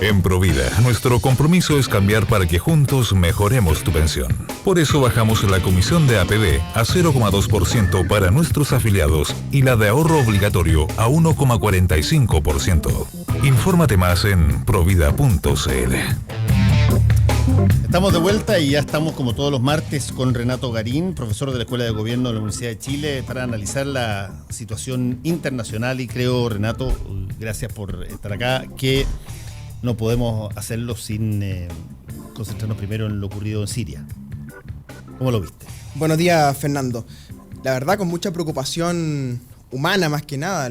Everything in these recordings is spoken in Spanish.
En Provida, nuestro compromiso es cambiar para que juntos mejoremos tu pensión. Por eso bajamos la comisión de APB a 0,2% para nuestros afiliados y la de ahorro obligatorio a 1,45%. Infórmate más en provida.cl. Estamos de vuelta y ya estamos como todos los martes con Renato Garín, profesor de la Escuela de Gobierno de la Universidad de Chile, para analizar la situación internacional. Y creo, Renato, gracias por estar acá, que no podemos hacerlo sin concentrarnos primero en lo ocurrido en Siria. ¿Cómo lo viste? Buenos días, Fernando. La verdad, con mucha preocupación humana más que nada,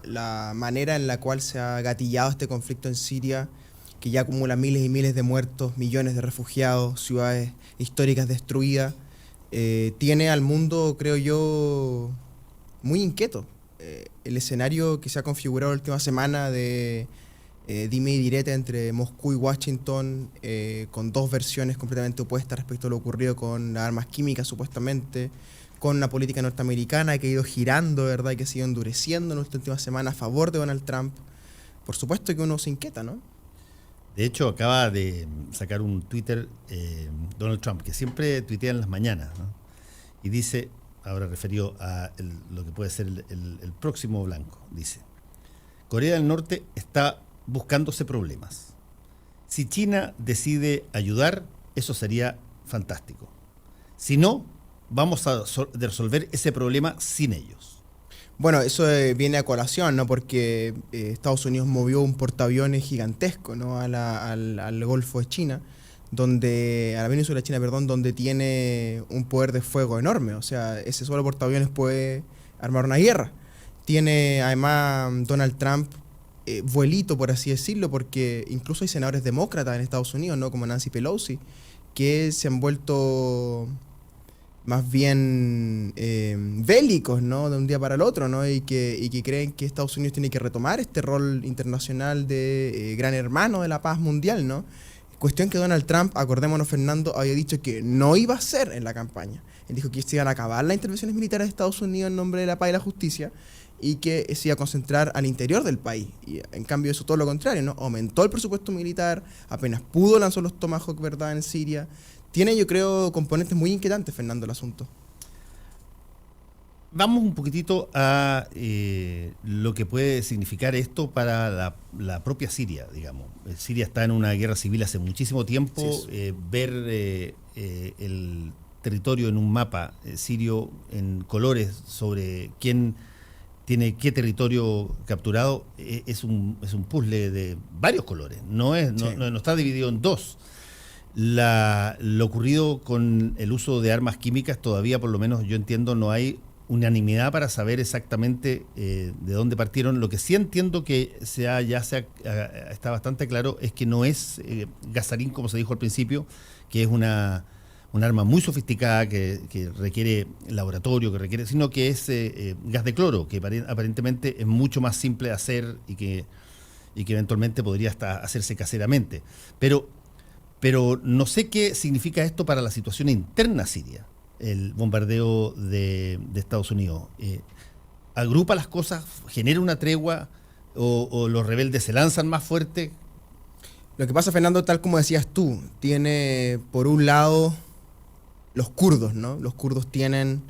la manera en la cual se ha gatillado este conflicto en Siria, que ya acumula miles y miles de muertos, millones de refugiados, ciudades históricas destruidas, tiene al mundo, creo yo, muy inquieto. El escenario que se ha configurado la última semana de dime y direte entre Moscú y Washington, con dos versiones completamente opuestas respecto a lo ocurrido con las armas químicas supuestamente, con la política norteamericana que ha ido girando, ¿verdad?, y que se ha ido endureciendo en esta última semana a favor de Donald Trump. Por supuesto que uno se inquieta, ¿no? De hecho, acaba de sacar un Twitter Donald Trump, que siempre tuitea en las mañanas, ¿no? Y dice, ahora referido a lo que puede ser el próximo blanco, dice: Corea del Norte está buscándose problemas. Si China decide ayudar, eso sería fantástico. Si no, vamos a resolver ese problema sin ellos. Bueno, eso viene a colación, ¿no? Porque Estados Unidos movió un portaaviones gigantesco, ¿no?, al Golfo de China, a la península de China, perdón, donde tiene un poder de fuego enorme. O sea, ese solo portaaviones puede armar una guerra. Tiene además Donald Trump vuelito, por así decirlo, porque incluso hay senadores demócratas en Estados Unidos, ¿no?, como Nancy Pelosi, que se han vuelto más bien bélicos, ¿no?, de un día para el otro, ¿no?, y que creen que Estados Unidos tiene que retomar este rol internacional de gran hermano de la paz mundial, ¿no? Cuestión que Donald Trump, acordémonos, Fernando, había dicho que no iba a hacer en la campaña. Él dijo que se iban a acabar las intervenciones militares de Estados Unidos en nombre de la paz y la justicia, y que se iba a concentrar al interior del país. Y en cambio eso todo lo contrario, ¿no? Aumentó el presupuesto militar, apenas pudo lanzó los Tomahawk, ¿verdad?, en Siria. Tiene, yo creo, componentes muy inquietantes, Fernando, el asunto. Vamos un poquitito a lo que puede significar esto para la propia Siria, digamos. Siria está en una guerra civil hace muchísimo tiempo. Sí. Ver el territorio en un mapa sirio en colores sobre quién tiene qué territorio capturado es un puzzle de varios colores. No está dividido en dos. Lo ocurrido con el uso de armas químicas, todavía, por lo menos yo entiendo, no hay unanimidad para saber exactamente de dónde partieron. Lo que sí entiendo que está bastante claro es que no es gasarín, como se dijo al principio, que es un arma muy sofisticada que requiere laboratorio, sino que es gas de cloro, que aparentemente es mucho más simple de hacer y que eventualmente podría hasta hacerse caseramente. Pero no sé qué significa esto para la situación interna siria, el bombardeo de Estados Unidos. ¿Agrupa las cosas, genera una tregua o los rebeldes se lanzan más fuerte? Lo que pasa, Fernando, tal como decías tú, tiene por un lado los kurdos, ¿no? Los kurdos tienen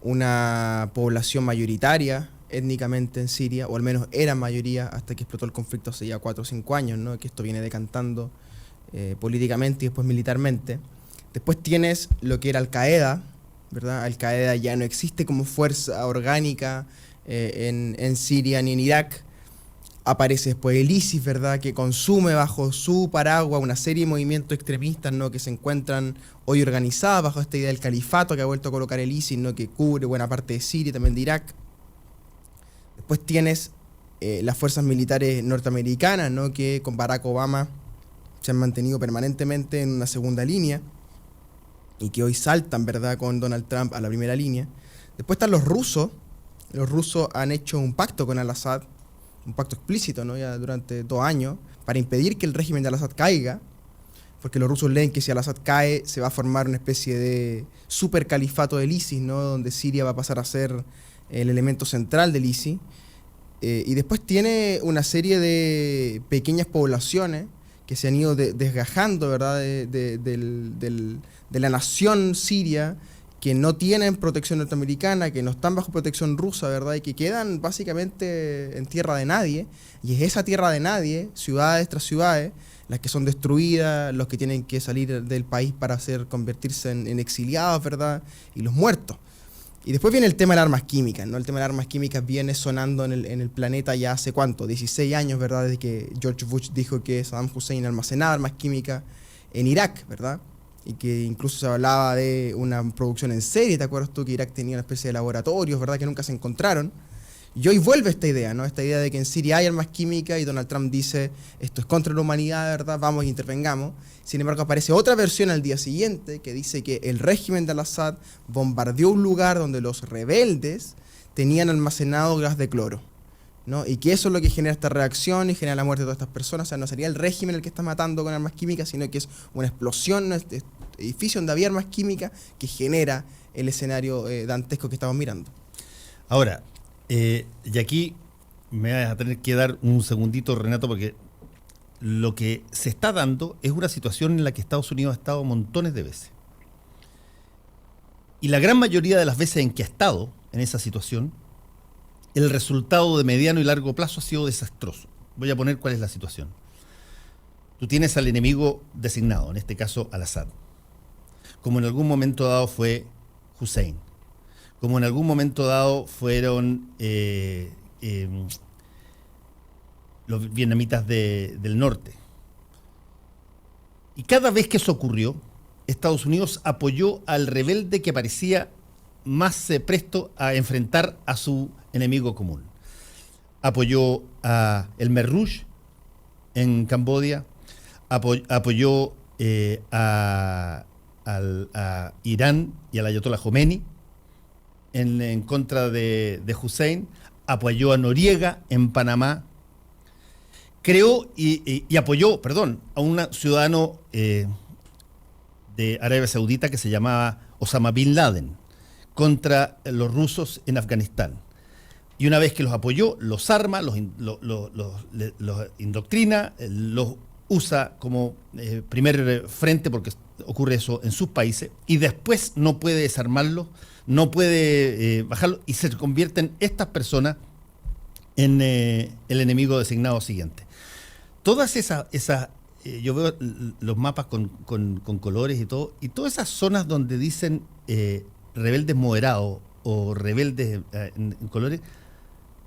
una población mayoritaria étnicamente en Siria, o al menos eran mayoría hasta que explotó el conflicto hace ya 4 o 5 años, ¿no?, que esto viene decantando políticamente y después militarmente. Después tienes lo que era Al-Qaeda, ¿verdad? Al-Qaeda ya no existe como fuerza orgánica en Siria ni en Irak. Aparece después el ISIS, ¿verdad?, que consume bajo su paraguas una serie de movimientos extremistas, ¿no?, que se encuentran hoy organizados bajo esta idea del califato que ha vuelto a colocar el ISIS, ¿no?, que cubre buena parte de Siria y también de Irak. Después tienes las fuerzas militares norteamericanas, ¿no?, que con Barack Obama se han mantenido permanentemente en una segunda línea y que hoy saltan, ¿verdad?, con Donald Trump a la primera línea. Después están los rusos. Los rusos han hecho un pacto con Al-Assad, un pacto explícito, ¿no?, ya durante 2 años, para impedir que el régimen de Al-Assad caiga, porque los rusos leen que si Al-Assad cae se va a formar una especie de supercalifato del ISIS, ¿no?, donde Siria va a pasar a ser el elemento central del ISIS. Y después tiene una serie de pequeñas poblaciones que se han ido desgajando, ¿verdad? De la nación siria, que no tienen protección norteamericana, que no están bajo protección rusa, ¿verdad? Y que quedan básicamente en tierra de nadie. Y es esa tierra de nadie, ciudades tras ciudades, las que son destruidas, los que tienen que salir del país para convertirse en exiliados, ¿verdad? Y los muertos. Y después viene el tema de las armas químicas, ¿no? El tema de las armas químicas viene sonando en el planeta ya hace ¿cuánto? 16 años, ¿verdad? Desde que George Bush dijo que Saddam Hussein almacenaba armas químicas en Irak, ¿verdad? Y que incluso se hablaba de una producción en serie. ¿Te acuerdas tú que Irak tenía una especie de laboratorios, ¿verdad? Que nunca se encontraron. Y hoy vuelve esta idea, ¿no? Esta idea de que en Siria hay armas químicas y Donald Trump dice esto es contra la humanidad, ¿verdad? Vamos e intervengamos. Sin embargo, aparece otra versión al día siguiente que dice que el régimen de al-Assad bombardeó un lugar donde los rebeldes tenían almacenado gas de cloro, ¿no? Y que eso es lo que genera esta reacción y genera la muerte de todas estas personas. O sea, no sería el régimen el que está matando con armas químicas, sino que es una explosión, ¿no? Este edificio donde había armas químicas que genera el escenario dantesco que estamos mirando. Ahora, y aquí me vas a tener que dar un segundito, Renato, porque lo que se está dando es una situación en la que Estados Unidos ha estado montones de veces. Y la gran mayoría de las veces en que ha estado en esa situación, el resultado de mediano y largo plazo ha sido desastroso. Voy a poner cuál es la situación. Tú tienes al enemigo designado, en este caso al-Assad, como en algún momento dado fue Hussein, como en algún momento dado fueron los vietnamitas del norte. Y cada vez que eso ocurrió, Estados Unidos apoyó al rebelde que parecía más presto a enfrentar a su enemigo común. Apoyó a Khmer Rouge en Camboya, apoyó a Irán y al Ayatollah Khomeini en contra de Hussein, apoyó a Noriega en Panamá, creó y apoyó, a un ciudadano de Arabia Saudita que se llamaba Osama Bin Laden contra los rusos en Afganistán. Y una vez que los apoyó, los arma, los indoctrina, los usa como primer frente, porque ocurre eso en sus países, y después no puede desarmarlos, no puede bajarlo, y se convierten estas personas en el enemigo designado siguiente. Todas esas yo veo los mapas con colores y todo, y todas esas zonas donde dicen rebeldes moderados o rebeldes en colores,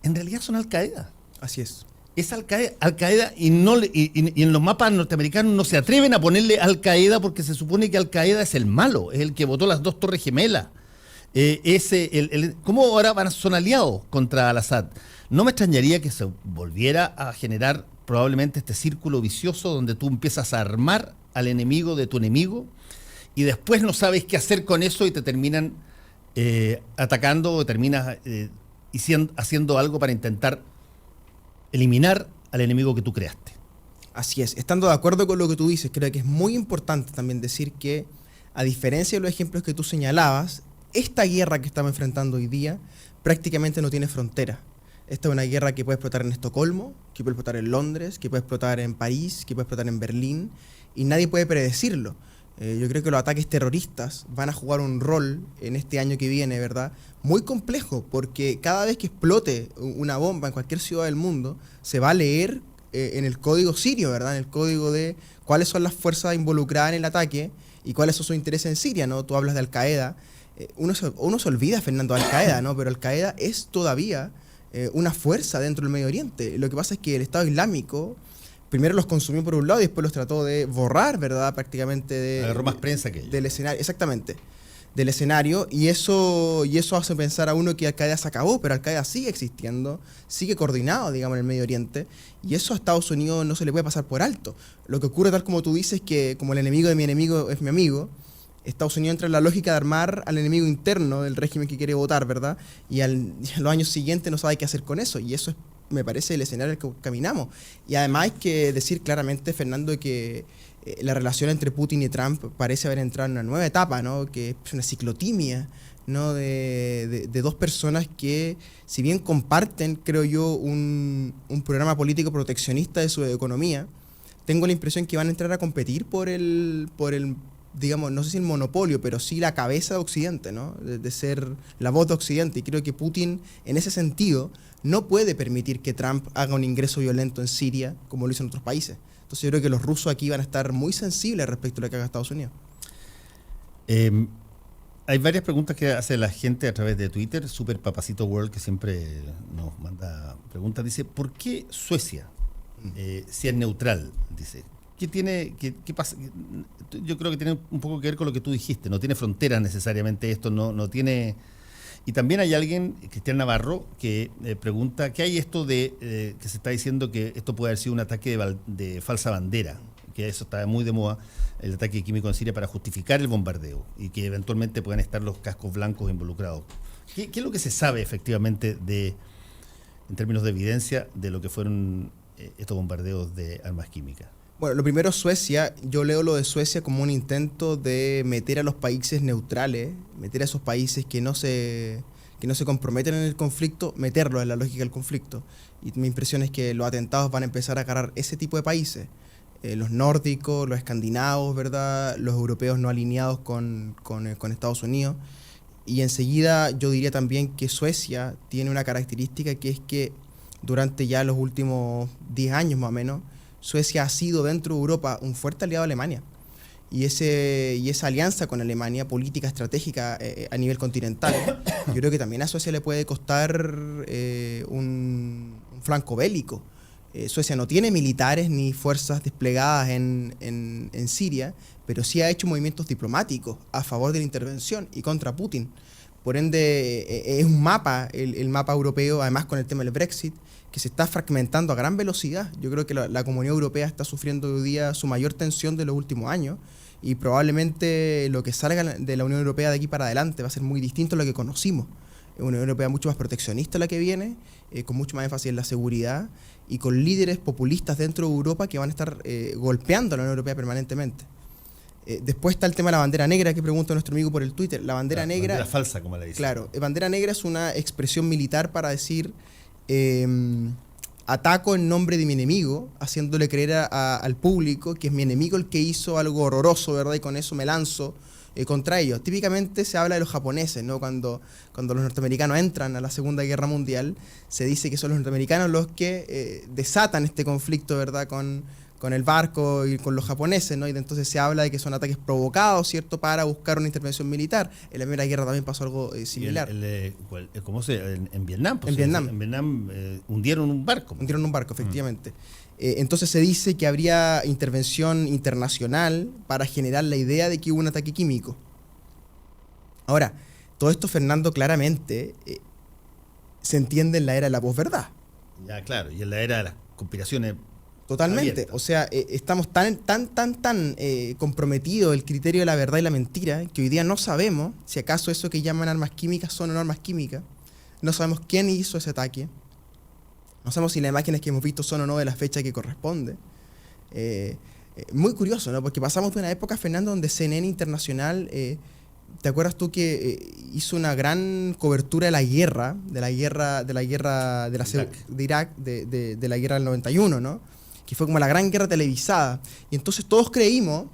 en realidad son Al-Qaeda. Así es. Es Al-Qaeda y en los mapas norteamericanos no se atreven a ponerle Al-Qaeda porque se supone que Al-Qaeda es el malo, es el que botó las 2 torres gemelas. ¿Cómo ahora son aliados contra al-Assad? No me extrañaría que se volviera a generar probablemente este círculo vicioso donde tú empiezas a armar al enemigo de tu enemigo y después no sabes qué hacer con eso y te terminan atacando o terminas haciendo algo para intentar eliminar al enemigo que tú creaste. Así es, estando de acuerdo con lo que tú dices, creo que es muy importante también decir que, a diferencia de los ejemplos que tú señalabas, esta guerra que estamos enfrentando hoy día prácticamente no tiene frontera. Esta es una guerra que puede explotar en Estocolmo, que puede explotar en Londres, que puede explotar en París, que puede explotar en Berlín, y nadie puede predecirlo. Yo creo que los ataques terroristas van a jugar un rol en este año que viene, ¿verdad? Muy complejo, porque cada vez que explote una bomba en cualquier ciudad del mundo, se va a leer en el código sirio, ¿verdad? En el código de cuáles son las fuerzas involucradas en el ataque y cuáles son sus intereses en Siria, ¿no? Tú hablas de Al-Qaeda. Uno se olvida, Fernando, de Al-Qaeda, ¿no? Pero Al-Qaeda es todavía una fuerza dentro del Medio Oriente. Lo que pasa es que el Estado Islámico primero los consumió por un lado y después los trató de borrar, ¿verdad? Prácticamente agarró más prensa que ellos. Del escenario, exactamente, del escenario, y eso hace pensar a uno que Al-Qaeda se acabó, pero Al-Qaeda sigue existiendo, sigue coordinado, digamos, en el Medio Oriente, y eso a Estados Unidos no se le puede pasar por alto. Lo que ocurre, tal como tú dices, que como el enemigo de mi enemigo es mi amigo, Estados Unidos entra en la lógica de armar al enemigo interno del régimen que quiere votar, ¿verdad? Y a los años siguientes no sabe qué hacer con eso, y eso es, me parece, el escenario al que caminamos. Y además hay que decir claramente, Fernando, que la relación entre Putin y Trump parece haber entrado en una nueva etapa, ¿no? Que es una ciclotimia, ¿no? De dos personas que, si bien comparten, creo yo, un programa político proteccionista de su economía, tengo la impresión que van a entrar a competir por el digamos, no sé si el monopolio, pero sí la cabeza de Occidente, ¿no? De ser la voz de Occidente. Y creo que Putin, en ese sentido, no puede permitir que Trump haga un ingreso violento en Siria, como lo hizo en otros países. Entonces yo creo que los rusos aquí van a estar muy sensibles respecto a lo que haga Estados Unidos. Hay varias preguntas que hace la gente a través de Twitter. Super Papacito World, que siempre nos manda preguntas, dice, ¿por qué Suecia, si es neutral? Dice, ¿qué pasa? Yo creo que tiene un poco que ver con lo que tú dijiste. No tiene fronteras necesariamente esto, no tiene... Y también hay alguien, Cristian Navarro, que pregunta, ¿qué hay esto de que se está diciendo que esto puede haber sido un ataque de falsa bandera? Que eso está muy de moda, el ataque químico en Siria, para justificar el bombardeo y que eventualmente puedan estar los cascos blancos involucrados. ¿Qué es lo que se sabe efectivamente en términos de evidencia de lo que fueron estos bombardeos de armas químicas? Bueno, lo primero, Suecia. Yo leo lo de Suecia como un intento de meter a los países neutrales, meter a esos países que no se comprometen en el conflicto, meterlos en la lógica del conflicto. Y mi impresión es que los atentados van a empezar a agarrar ese tipo de países. Los nórdicos, los escandinavos, ¿verdad? Los europeos no alineados con Estados Unidos. Y enseguida yo diría también que Suecia tiene una característica, que es que durante ya los últimos 10 años más o menos, Suecia ha sido dentro de Europa un fuerte aliado de Alemania. Y esa alianza con Alemania, política estratégica a nivel continental, yo creo que también a Suecia le puede costar un flanco bélico. Suecia no tiene militares ni fuerzas desplegadas en Siria, pero sí ha hecho movimientos diplomáticos a favor de la intervención y contra Putin. Por ende, es un mapa, el mapa europeo, además con el tema del Brexit, que se está fragmentando a gran velocidad. Yo creo que la Comunidad Europea está sufriendo hoy día su mayor tensión de los últimos años, y probablemente lo que salga de la Unión Europea de aquí para adelante va a ser muy distinto a lo que conocimos. Una Unión Europea mucho más proteccionista la que viene, con mucho más énfasis en la seguridad, y con líderes populistas dentro de Europa que van a estar golpeando a la Unión Europea permanentemente. Después está el tema de la bandera negra, que pregunta nuestro amigo por el Twitter. La bandera negra... Bandera falsa, como la dice. Claro, bandera negra es una expresión militar para decir ataco en nombre de mi enemigo, haciéndole creer al público que es mi enemigo el que hizo algo horroroso, ¿verdad? Y con eso me lanzo contra ellos. Típicamente se habla de los japoneses, ¿no? Cuando los norteamericanos entran a la Segunda Guerra Mundial, se dice que son los norteamericanos los que desatan este conflicto, ¿verdad? Con el barco y con los japoneses, ¿no? Y entonces se habla de que son ataques provocados, ¿cierto?, para buscar una intervención militar. En la Primera Guerra también pasó algo similar. ¿Cómo en Vietnam? Pues, en Vietnam. En Vietnam hundieron un barco. Hundieron un barco, efectivamente. Entonces se dice que habría intervención internacional para generar la idea de que hubo un ataque químico. Ahora, todo esto, Fernando, claramente se entiende en la era de la posverdad. Ya, claro, y en la era de las conspiraciones. Totalmente. Abierta. O sea, estamos tan comprometidos el criterio de la verdad y la mentira, que hoy día no sabemos si acaso eso que llaman armas químicas son o no armas químicas. No sabemos quién hizo ese ataque. No sabemos si las imágenes que hemos visto son o no de la fecha que corresponde. Muy curioso, ¿no? Porque pasamos de una época, Fernando, donde CNN Internacional, ¿te acuerdas tú que hizo una gran cobertura de la guerra de Irak, de la guerra del 91, ¿no? Que fue como la gran guerra televisada. Y entonces todos creímos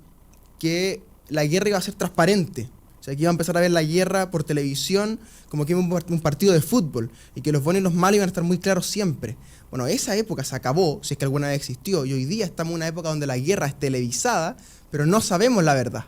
que la guerra iba a ser transparente. O sea, que iba a empezar a ver la guerra por televisión como que iba un partido de fútbol, y que los buenos y los malos iban a estar muy claros siempre. Bueno, esa época se acabó, si es que alguna vez existió, y hoy día estamos en una época donde la guerra es televisada, pero no sabemos la verdad.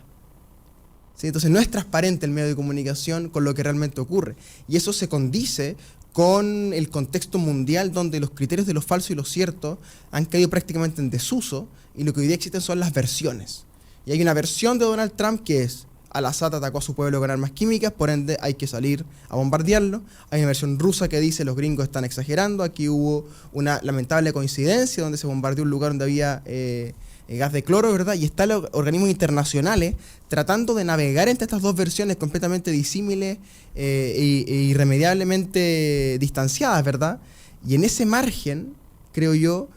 ¿Sí? Entonces no es transparente el medio de comunicación con lo que realmente ocurre. Y eso se condice con el contexto mundial, donde los criterios de lo falso y lo cierto han caído prácticamente en desuso, y lo que hoy día existen son las versiones. Y hay una versión de Donald Trump que es: Al-Assad atacó a su pueblo con armas químicas, por ende hay que salir a bombardearlo. Hay una versión rusa que dice: los gringos están exagerando, aquí hubo una lamentable coincidencia donde se bombardeó un lugar donde había gas de cloro, ¿verdad? Y están los organismos internacionales tratando de navegar entre estas dos versiones completamente disímiles e irremediablemente distanciadas, ¿verdad? Y en ese margen, creo yo,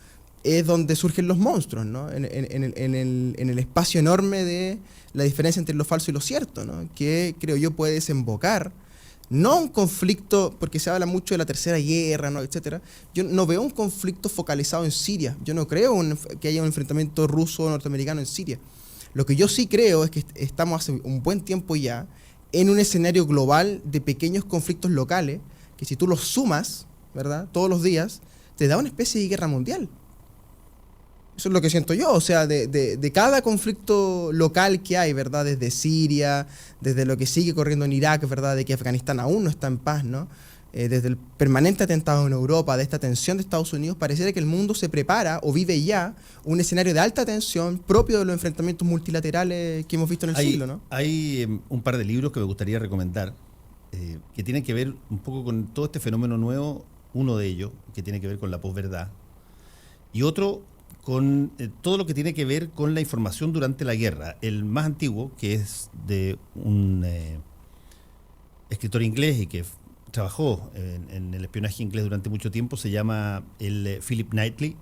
es donde surgen los monstruos, ¿no? En el espacio enorme de la diferencia entre lo falso y lo cierto, ¿no? Que creo yo puede desembocar No un conflicto, porque se habla mucho de la tercera guerra, ¿no? Etcétera. Yo no veo un conflicto focalizado en Siria. Yo no creo que haya un enfrentamiento ruso-norteamericano en Siria. Lo que yo sí creo es que estamos hace un buen tiempo ya en un escenario global de pequeños conflictos locales, que si tú los sumas, ¿verdad?, todos los días, te da una especie de guerra mundial. Eso es lo que siento yo, o sea, de cada conflicto local que hay, ¿verdad? Desde Siria, desde lo que sigue corriendo en Irak, ¿verdad? De que Afganistán aún no está en paz, ¿no? Desde el permanente atentado en Europa, de esta tensión de Estados Unidos, pareciera que el mundo se prepara o vive ya un escenario de alta tensión propio de los enfrentamientos multilaterales que hemos visto en el siglo, ¿no? Hay un par de libros que me gustaría recomendar que tienen que ver un poco con todo este fenómeno nuevo. Uno de ellos, que tiene que ver con la posverdad, y otro con todo lo que tiene que ver con la información durante la guerra. El más antiguo, que es de un escritor inglés y que trabajó en el espionaje inglés durante mucho tiempo, se llama Philip Knightley,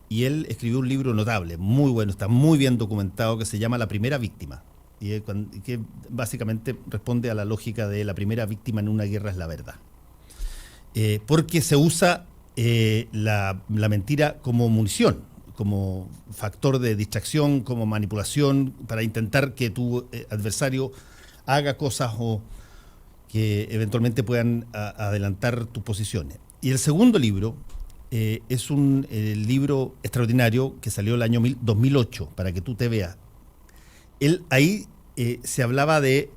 y él escribió un libro notable, muy bueno, está muy bien documentado, que se llama La primera víctima, y que básicamente responde a la lógica de la primera víctima en una guerra es la verdad. Porque se usa la mentira como munición, como factor de distracción, como manipulación, para intentar que tu adversario haga cosas o que eventualmente puedan adelantar tus posiciones. Y el segundo libro es un libro extraordinario que salió el año 2008, para que tú te veas. Ahí se hablaba de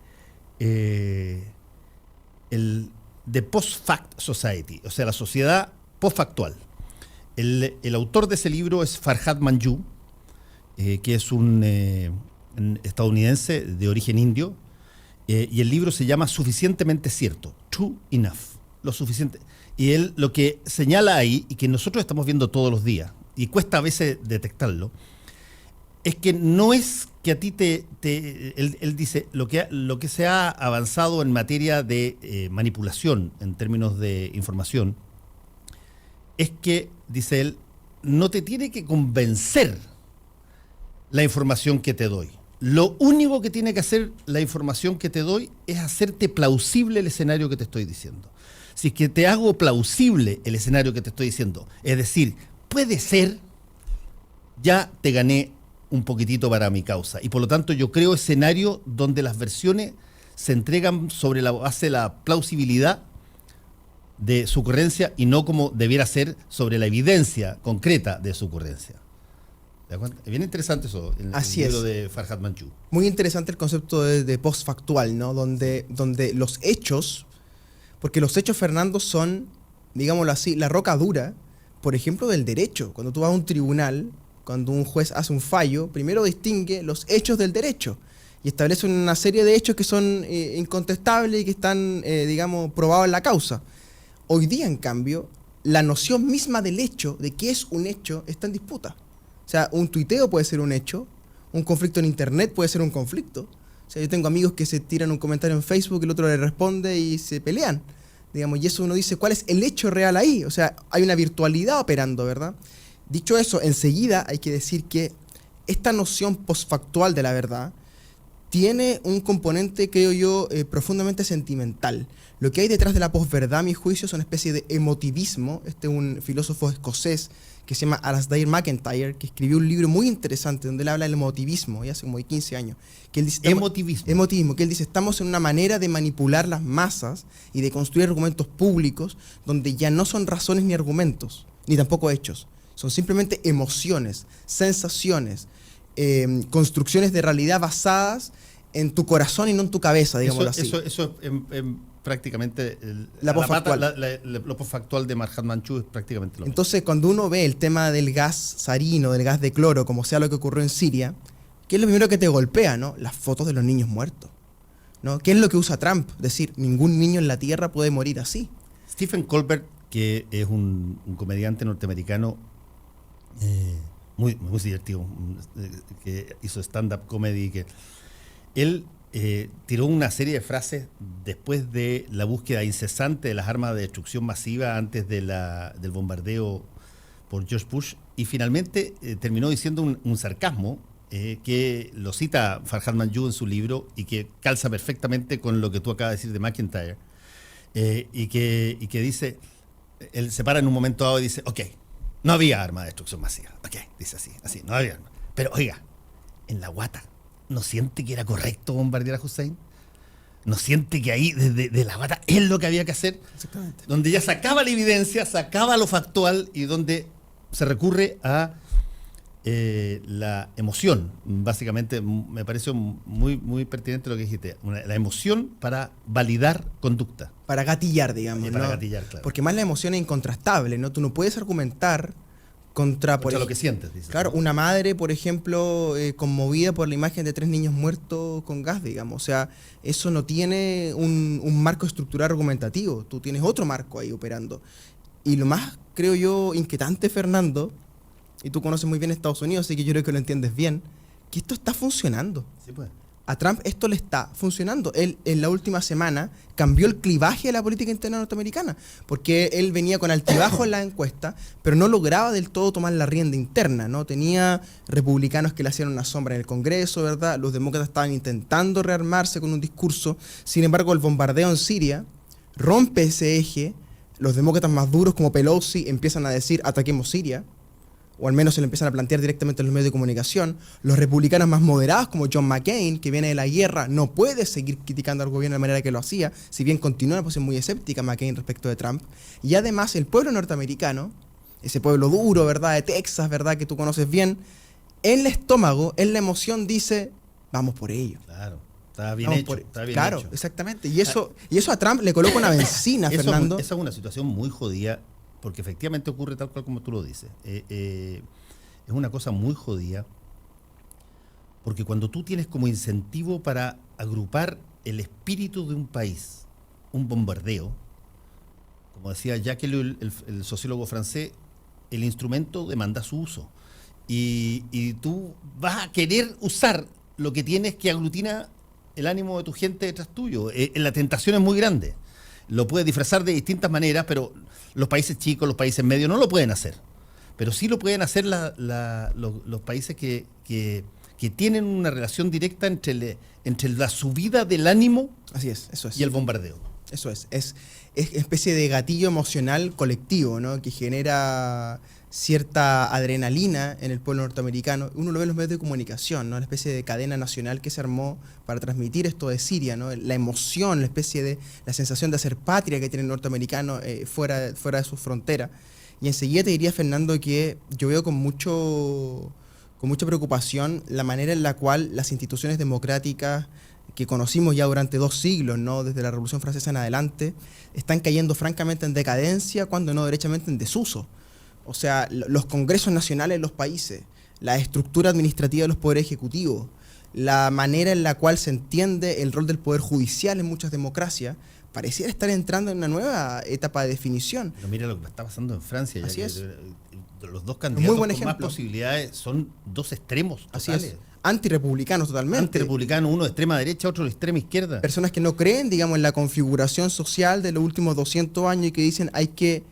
Post-Fact Society, o sea, la sociedad post-factual. El autor de ese libro es Farhad Manjoo, que es un estadounidense de origen indio, y el libro se llama Suficientemente Cierto, True Enough, lo suficiente. Y él lo que señala ahí, y que nosotros estamos viendo todos los días, y cuesta a veces detectarlo, es que no es que a ti él dice, lo que se ha avanzado en materia de manipulación en términos de información, es que, dice él, no te tiene que convencer la información que te doy. Lo único que tiene que hacer la información que te doy es hacerte plausible el escenario que te estoy diciendo. Si es que te hago plausible el escenario que te estoy diciendo, es decir, puede ser, ya te gané un poquitito para mi causa. Y por lo tanto yo creo escenarios donde las versiones se entregan sobre la base de la plausibilidad de su ocurrencia y no como debiera ser sobre la evidencia concreta de su ocurrencia. ¿Te das cuenta? Es bien interesante eso, el libro de Farhad Manjoo. Muy interesante el concepto de post-factual, ¿no? Donde los hechos, porque los hechos, Fernando, son, digámoslo así, la roca dura, por ejemplo, del derecho. Cuando tú vas a un tribunal, cuando un juez hace un fallo, primero distingue los hechos del derecho y establece una serie de hechos que son incontestables y que están, digamos, probados en la causa. Hoy día, en cambio, la noción misma del hecho, de qué es un hecho, está en disputa. O sea, un tuiteo puede ser un hecho, un conflicto en internet puede ser un conflicto. O sea, yo tengo amigos que se tiran un comentario en Facebook, el otro le responde y se pelean. Digamos, y eso uno dice, ¿cuál es el hecho real ahí? O sea, hay una virtualidad operando, ¿verdad? Dicho eso, enseguida hay que decir que esta noción postfactual de la verdad tiene un componente, creo yo, profundamente sentimental. Lo que hay detrás de la posverdad, a mi juicio, es una especie de emotivismo. Este es un filósofo escocés que se llama Alasdair MacIntyre, que escribió un libro muy interesante donde él habla del emotivismo, ya hace como 15 años. Que él dice, emotivismo, que él dice, estamos en una manera de manipular las masas y de construir argumentos públicos donde ya no son razones ni argumentos, ni tampoco hechos. Son simplemente emociones, sensaciones, construcciones de realidad basadas en tu corazón y no en tu cabeza, digámoslo así. Eso prácticamente lo postfactual de Farhad Manjoo es prácticamente lo mismo. Entonces, cuando uno ve el tema del gas sarino, del gas de cloro, como sea lo que ocurrió en Siria, ¿qué es lo primero que te golpea, no? Las fotos de los niños muertos, ¿no? ¿Qué es lo que usa Trump? Decir, ningún niño en la Tierra puede morir así. Stephen Colbert, que es un comediante norteamericano muy divertido, que hizo stand-up comedy, que él tiró una serie de frases después de la búsqueda incesante de las armas de destrucción masiva antes del bombardeo por George Bush, y finalmente terminó diciendo un sarcasmo que lo cita Farhad Manjoo en su libro y que calza perfectamente con lo que tú acabas de decir de MacIntyre. y que dice, él se para en un momento dado y dice, ok, no había arma de destrucción masiva, ok, dice así, no había arma. Pero oiga, en la guata, ¿no siente que era correcto bombardear a Hussein? ¿No siente que ahí, desde la guata, es lo que había que hacer? Exactamente. Donde ya sacaba la evidencia, sacaba lo factual y donde se recurre a la emoción. Básicamente, me pareció muy, muy pertinente lo que dijiste. La emoción para validar conducta. Para gatillar, digamos. Y para ¿no? gatillar, claro. Porque más la emoción es incontrastable, ¿no? Tú no puedes argumentar contra Lo que sientes, dices. Claro, una madre, por ejemplo, conmovida por la imagen de 3 niños muertos con gas, digamos. O sea, eso no tiene un marco estructural argumentativo. Tú tienes otro marco ahí operando. Y lo más, creo yo, inquietante, Fernando, y tú conoces muy bien Estados Unidos, así que yo creo que lo entiendes bien, que esto está funcionando. Sí, pues. A Trump esto le está funcionando. Él en la última semana cambió el clivaje de la política interna norteamericana, porque él venía con altibajo en la encuesta, pero no lograba del todo tomar la rienda interna, ¿no? Tenía republicanos que le hacían una sombra en el Congreso, ¿verdad? Los demócratas estaban intentando rearmarse con un discurso. Sin embargo, el bombardeo en Siria rompe ese eje. Los demócratas más duros como Pelosi empiezan a decir ataquemos Siria, o al menos se lo empiezan a plantear directamente en los medios de comunicación. Los republicanos más moderados, como John McCain, que viene de la guerra, no puede seguir criticando al gobierno de la manera que lo hacía, si bien continúa una posición muy escéptica McCain respecto de Trump. Y además el pueblo norteamericano, ese pueblo duro, ¿verdad?, de Texas, ¿verdad?, que tú conoces bien, en el estómago, en la emoción dice, vamos por ello. Claro, está bien hecho. Claro, exactamente. Y eso a Trump le coloca una benzina, Fernando. Esa es una situación muy jodida, porque efectivamente ocurre tal cual como tú lo dices. Es una cosa muy jodida, porque cuando tú tienes como incentivo para agrupar el espíritu de un país, un bombardeo, como decía Jacques Ellul, el sociólogo francés, el instrumento demanda su uso. Y tú vas a querer usar lo que tienes que aglutina el ánimo de tu gente detrás tuyo. La tentación es muy grande. Lo puedes disfrazar de distintas maneras, pero los países chicos, los países medios no lo pueden hacer. Pero sí lo pueden hacer los países que tienen una relación directa entre la subida del ánimo. Así es, eso es. Y el bombardeo. Eso es especie de gatillo emocional colectivo, ¿no?, que genera cierta adrenalina en el pueblo norteamericano. Uno lo ve en los medios de comunicación, ¿no?, la especie de cadena nacional que se armó para transmitir esto de Siria, ¿no?, la emoción, la sensación de hacer patria que tiene el norteamericano fuera de su frontera. Y enseguida te diría, Fernando, que yo veo con mucha preocupación la manera en la cual las instituciones democráticas que conocimos ya durante 2 siglos, ¿no?, desde la Revolución Francesa en adelante, están cayendo francamente en decadencia, cuando no derechamente en desuso. O sea, los congresos nacionales de los países, la estructura administrativa de los poderes ejecutivos, la manera en la cual se entiende el rol del poder judicial en muchas democracias, pareciera estar entrando en una nueva etapa de definición. Pero mira lo que está pasando en Francia. Así es. Los dos candidatos con más posibilidades son 2 extremos totales. Así es. Antirrepublicanos totalmente. Antirrepublicanos, uno de extrema derecha, otro de extrema izquierda. Personas que no creen, digamos, en la configuración social de los últimos 200 años y que dicen hay que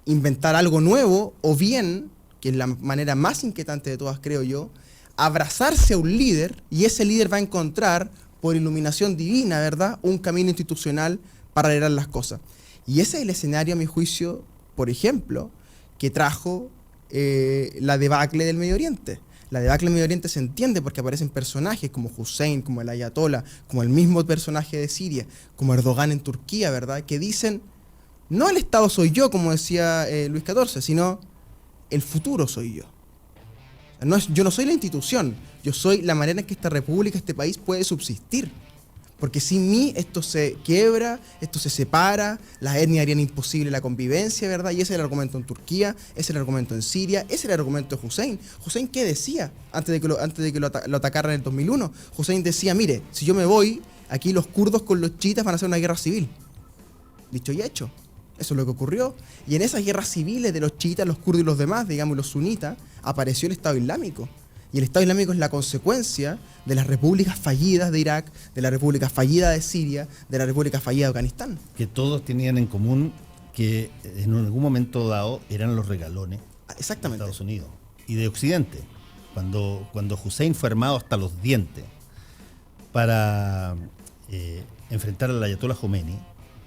inventar algo nuevo, o bien, que es la manera más inquietante de todas, creo yo, abrazarse a un líder, y ese líder va a encontrar, por iluminación divina, ¿verdad?, un camino institucional para arreglar las cosas. Y ese es el escenario, a mi juicio, por ejemplo, que trajo la debacle del Medio Oriente. La debacle del Medio Oriente se entiende porque aparecen personajes como Hussein, como el Ayatollah, como el mismo personaje de Siria, como Erdogan en Turquía, ¿verdad?, que dicen, no el Estado soy yo, como decía Luis XIV, sino el futuro soy yo. Yo no soy la institución, yo soy la manera en que esta república, este país puede subsistir. Porque sin mí esto se quiebra, esto se separa, las etnias harían imposible la convivencia, ¿verdad? Y ese es el argumento en Turquía, ese es el argumento en Siria, ese es el argumento de Hussein. Hussein, ¿qué decía antes de que lo atacaran en el 2001? Hussein decía, mire, si yo me voy, aquí los kurdos con los chiitas van a hacer una guerra civil. Dicho y hecho. Eso es lo que ocurrió. Y en esas guerras civiles de los chiitas, los kurdos y los demás, digamos los sunitas, apareció el Estado Islámico. Y el Estado Islámico es la consecuencia de las repúblicas fallidas de Irak, de la república fallida de Siria, de la república fallida de Afganistán. Que todos tenían en común que en algún momento dado eran los regalones de Estados Unidos y de Occidente. Cuando Hussein fue armado hasta los dientes para enfrentar al Ayatollah Khomeini,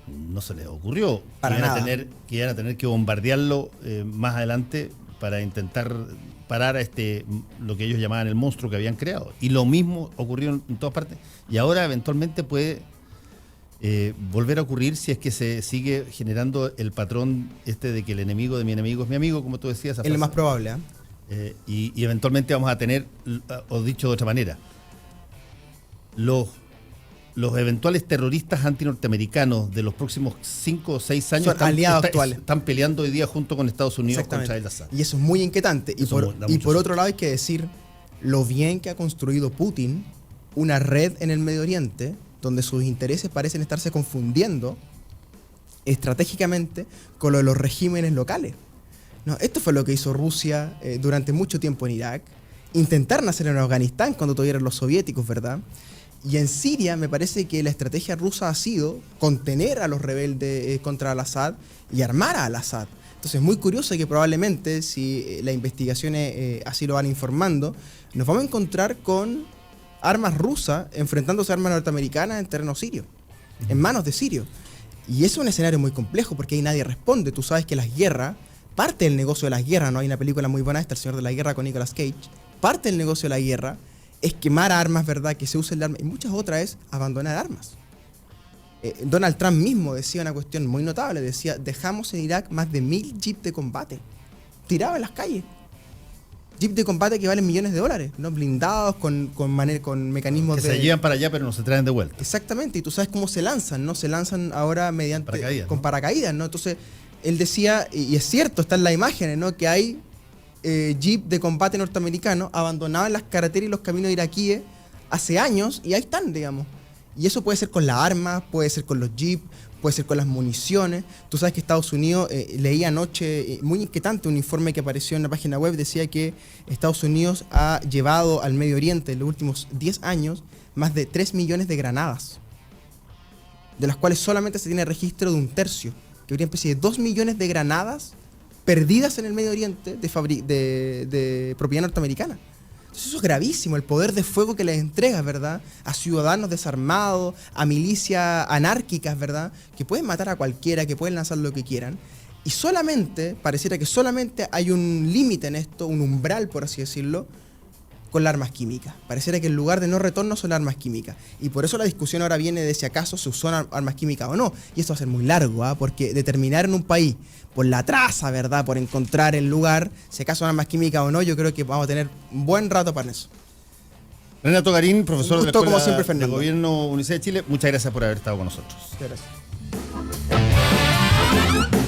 no se les ocurrió Para nada. que iban a tener que bombardearlo más adelante para intentar parar a lo que ellos llamaban el monstruo que habían creado. Y lo mismo ocurrió en todas partes. Y ahora eventualmente puede volver a ocurrir si es que se sigue generando el patrón de que el enemigo de mi enemigo es mi amigo, como tú decías. Es lo más probable. Y eventualmente vamos a tener, o dicho de otra manera, los eventuales terroristas antinorteamericanos de los próximos 5 o 6 años Son aliados actuales. están peleando hoy día junto con Estados Unidos contra el Assad. Y eso es muy inquietante. Y por otro lado hay que decir lo bien que ha construido Putin una red en el Medio Oriente donde sus intereses parecen estarse confundiendo estratégicamente con lo de los regímenes locales. No, esto fue lo que hizo Rusia durante mucho tiempo en Irak. Intentaron hacerlo en Afganistán cuando todavía eran los soviéticos, ¿verdad? Y en Siria me parece que la estrategia rusa ha sido contener a los rebeldes contra al-Assad y armar a al-Assad. Entonces es muy curioso que probablemente, si las investigaciones así lo van informando, nos vamos a encontrar con armas rusas enfrentándose a armas norteamericanas en terreno sirio, en manos de sirios. Y eso es un escenario muy complejo porque ahí nadie responde. Tú sabes que las guerras, parte del negocio de las guerras, ¿no? Hay una película muy buena, El Señor de la Guerra con Nicolas Cage. Parte del negocio de la guerra es quemar armas, ¿verdad? Que se usen armas. Y muchas otras es abandonar armas. Donald Trump mismo decía una cuestión muy notable. Decía, dejamos en Irak más de 1000 jeeps de combate tirados en las calles. Jeeps de combate que valen millones de dólares, ¿no? Blindados con mecanismos que se llevan para allá pero no se traen de vuelta. Exactamente, y tú sabes cómo se lanzan, ¿no? Se lanzan ahora mediante paracaídas, con ¿no? paracaídas, ¿no? Entonces, él decía, y es cierto, está en las imágenes, ¿no? Que hay jeep de combate norteamericanos abandonados en las carreteras y los caminos iraquíes hace años, y ahí están, digamos. Y eso puede ser con las armas, puede ser con los jeeps, puede ser con las municiones. Tú sabes que Estados Unidos, leí anoche, muy inquietante, un informe que apareció en la página web, decía que Estados Unidos ha llevado al Medio Oriente en los últimos 10 años más de 3 millones de granadas, de las cuales solamente se tiene registro de un tercio, que habría una especie de 2 millones de granadas perdidas en el Medio Oriente de propiedad norteamericana. Entonces eso es gravísimo, el poder de fuego que les entregas, ¿verdad? A ciudadanos desarmados, a milicias anárquicas, ¿verdad? Que pueden matar a cualquiera, que pueden lanzar lo que quieran. Y pareciera que solamente hay un límite en esto, un umbral, por así decirlo, con las armas químicas. Pareciera que el lugar de no retorno son las armas químicas. Y por eso la discusión ahora viene de si acaso se usó armas químicas o no. Y esto va a ser muy largo, ¿ah? Porque determinar en un país, por la traza, ¿verdad? Por encontrar el lugar, si acaso son armas químicas o no, yo creo que vamos a tener un buen rato para eso. Renato Garín, profesor de la como Escuela siempre, de Fernando. Gobierno Universidad de Chile, muchas gracias por haber estado con nosotros. Muchas gracias.